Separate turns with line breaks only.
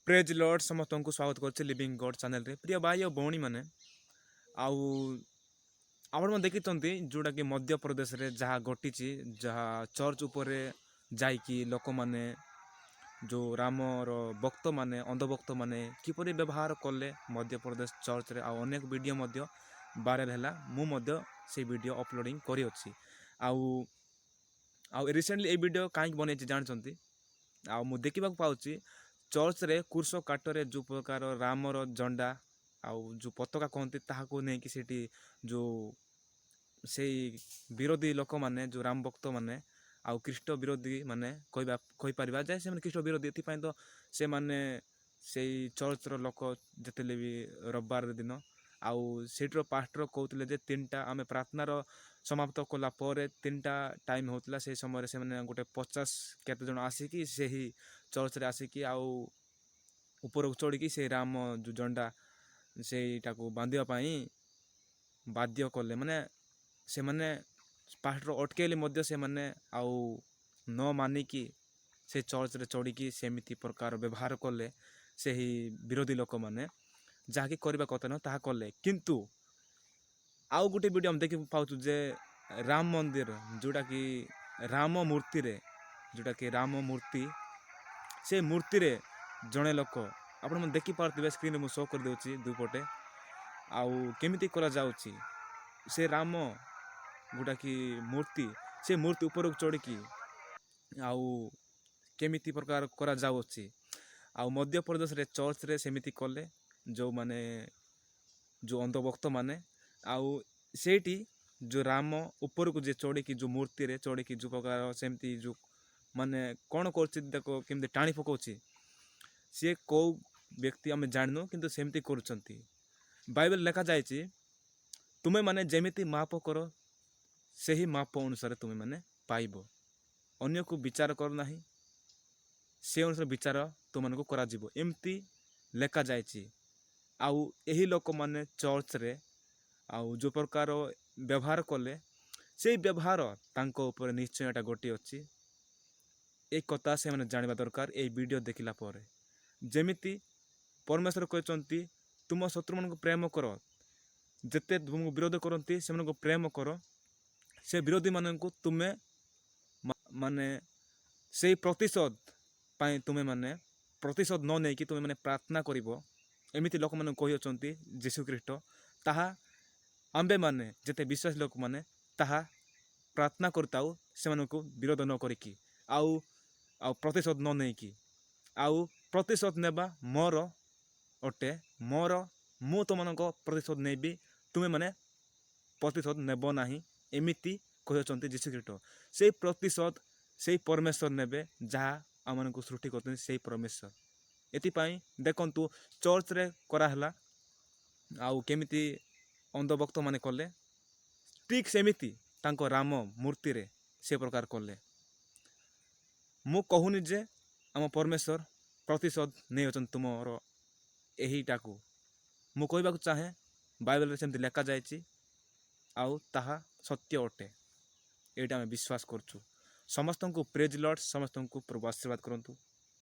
Praise Lord समस्त को स्वागत कर लिविंग गॉड चैनल रे प्रिय भाई और भौणी मैंने आउ आपण देखी जोटा कि मध्य प्रदेश रे जहाँ घटी जहाँ चर्च उपर जाइकी लोक माने जो रामर भक्त माने अंधभक्त माने किपरि व्यवहार कले मध्य प्रदेश चर्च रे अनेक वीडियो वायरल है मुझे से वीडियो अपलोडिंग करी अछि आउ आउ रिसेंटली ए वीडियो कहीं बन जानते आउ देखा पाऊँ चर्च रे कुर्स काटरे जो प्रकार रामर झंडा आउ जो पताका कहते ताहाको नहीं कि सेठी जो से विरोधी लोक माने जो राम भक्त माने आउ ख्रीष्ट विरोधी माने कही पारिबा जे से ख्रीष्ट विरोधी एथि तो से माने से चर्च रो लोक जतेले भी रविवार दिन आउ सेठर पास्टर कहते जे 3टा आम प्रार्थनार समाप्त कला पर 3टा टाइम होता से समय से मैंने गोटे 50 केते जन आसिकी से ही चर्च रे आसिकी आउ ऊपर चढ़ी से राम जो झंडा से बांधिया बाध्य कले माने से माने पास्टर अटकेले से माने आउ न मानिकी से चर्च रे चढ़ी सेमिति प्रकार व्यवहार कले से ही विरोधी लोक माने जहाँकि करबा कथा न ताहा कले किंतु आउ गोटे वीडियो हम देखि पाउछु जे राम मंदिर जोटा कि राम मूर्ति रे जोटा कि राम मूर्ति से मूर्ति रे जड़े लोक आपण मन देखि पारथिबे स्क्रीन में शो कर देउछि दुपटे आउ केमिति करा जाउछि से राम गोटा कि मूर्ति से मूर्ति ऊपर चढ़ी की आउ केमिति प्रकार करा जाउछि आउ मध्य प्रदेश रे चर्च रे सेमिति कले जो माने जो अंधभक्त माने आउ सेठी जो राम ऊपर को जे चढ़ी की जो मूर्ति रे चढ़ी की जो प्रकार सेमती जो माने कौन कर देखो केमती टाणी पकाउछि सी कौ व्यक्ति आम जानू किंतु सेमती करुँच बाइबल लेखा जाए तुम्हें माने जेमिति माप कर से ही माप अनुसार तुम्हें माने पाइब अन्य को विचार कर नाही से अनुसार विचार तुम को करा जीवो एमती लेखा जाए आउ यही लोक माने चर्च रे आउ जो प्रकार व्यवहार कले से व्यवहार तांको ऊपर निश्चय एटा गोटी अच्छी एक कथा से माने जानवा दरकार ए वीडियो देखिला पर जेमिति परमेश्वर कहते तुम शत्रु मन को प्रेम कर जिते तुमको विरोध करती से प्रेम कर से विरोधी मान को तुम्हें माने से प्रतिशोध पाई तुम्हें माने प्रतिशोध न नहीं कि तुम्हें माने प्रार्थना करिवो एमिति लोक माने कहि अछंती यीशु ख्रीष्ट ताहा आंबे माने जेते विश्वास लोक माने ताहा प्रार्थना करताऊ से विरोध न करिकी आउ आउ प्रतिशोध न नहीं कि आउ प्रतिशोध नेबा मोर अटे मोर मु तुमको प्रतिशोध नेबी तुम्हें माने प्रतिशोध नेब नाही एमिति कहते यीशु ख्रीष्ट से प्रतिशोध से परमेश्वर नेबे जहाँ आम को सृष्टि करते से परमेश्वर एतिपाई देखंतु चर्च रे कराहला आउ केमिति अंधभक्त माने कले ठीक सेमिति तांको राम मूर्ति रे से प्रकार कले मु कहूनी जे आम परमेश्वर प्रतिशोध नहीं अछन तुमर यहीटा को मु कहबाक चाहे बाइबल रे सेमति लेखा जायछि आउ ताहा सत्य अटे एटा आम विश्वास करछु समस्त को प्रेज लॉर्ड समस्त को प्रभु आशीर्वाद करंतु।